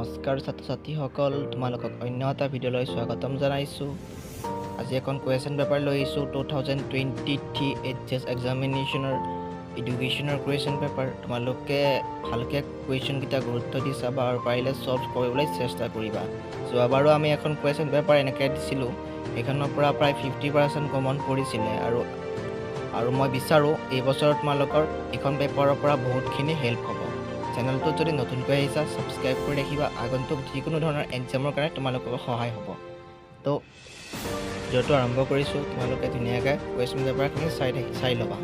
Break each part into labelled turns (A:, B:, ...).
A: নমস্কাৰ ছাত্ৰ ছাত্ৰীসকল, তোমালোকক অন্য এটা ভিডিঅ'লৈ স্বাগতম জনাইছোঁ। আজি এখন কুৱেশ্যন পেপাৰ লৈ আহিছোঁ 2023 এইচএছ এক্সামিনেশ্যনৰ এডুকেশ্যনৰ কুৱেশ্যন পেপাৰ। তোমালোকে ভালকৈ কুৱেশ্যনকেইটা গুৰুত্ব দি চাবা আৰু পাৰিলে ছল্ভ কৰিবলৈ চেষ্টা কৰিবা। যোৱাবাৰো আমি এখন কুৱেশ্যন পেপাৰ এনেকৈ দিছিলোঁ, সেইখনৰ পৰা প্ৰায় 50% কমন পৰিছিলে আৰু মই বিচাৰোঁ এইবছৰত তোমালোকৰ এইখন পেপাৰৰ পৰা বহুতখিনি হেল্প হ'ব। চেনেলটোত যদি নতুনকৈ আহিছা ছাবস্ক্ৰাইব কৰি ৰাখিবা, আগন্তুক যিকোনো ধৰণৰ এক্সামৰ কাৰণে তোমালোকৰ সহায় হ'ব। তো ভিডিঅ'টো আৰম্ভ কৰিছোঁ। তোমালোকে ধুনীয়াকৈ কুৱেশ্যন পেপাৰখিনি চাই ল'বা।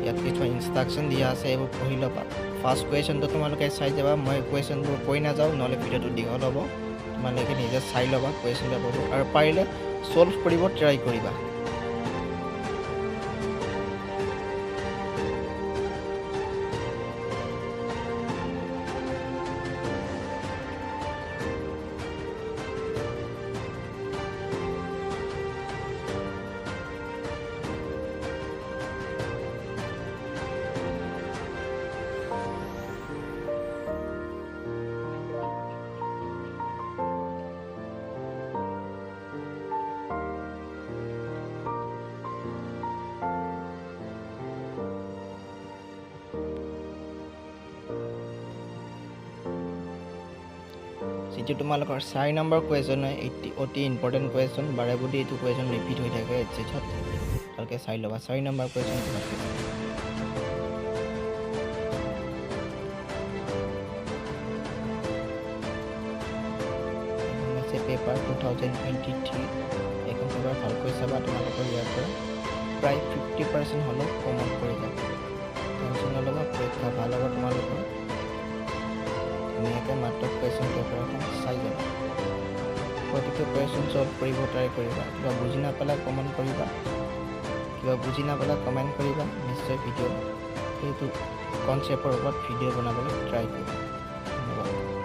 A: ইয়াত কিছুমান ইনষ্ট্ৰাকশ্যন দিয়া আছে, এইবোৰ পঢ়ি ল'বা। ফাৰ্ষ্ট কুৱেশ্যনটো তোমালোকে চাই যাবা, মই কুৱেশ্যনবোৰ কৈ নাযাওঁ, নহ'লে ভিডিঅ'টো দীঘল হ'ব। তোমালোকে নিজে চাই ল'বা কুৱেশ্যন পেপাৰবোৰ আৰু পাৰিলে ছল্ভ কৰিব ট্ৰাই কৰিবা। যিটো তোমালোকৰ 4 নম্বৰ কুৱেশ্যন হয়, অতি ইম্পৰ্টেণ্ট কুৱেশ্যন। বাৰে প্ৰতি এইটো কুৱেশ্যন ৰিপিট হৈ থাকে এইচএছত, ভালকৈ চাই ল'বা। 4 নম্বৰ কুৱেশ্যন পেপাৰ 2023। এইখন পেপাৰ ভালকৈ চাবা। তোমালোকৰ ইয়াৰ পৰা প্ৰায় 50% হ'লেও কমন কৰি যাব। টেনশ্যন নল'বা, পৰীক্ষা ভাল হ'ব তোমালোকৰ। ধুনীয়াকৈ মাত্ৰ কুৱেশ্যন পেপাৰখন চাই যাবা। প্ৰতিটো কুৱেশ্যন ছল্ভ কৰিব ট্ৰাই কৰিবা। কিবা বুজি নাপালে কমেণ্ট কৰিবা, কমেণ্ট কৰিবা। নিশ্চয় ভিডিঅ' সেইটো কনচেপ্টৰ ওপৰত ভিডিঅ' বনাবলৈ ট্ৰাই কৰিবা। ধন্যবাদ।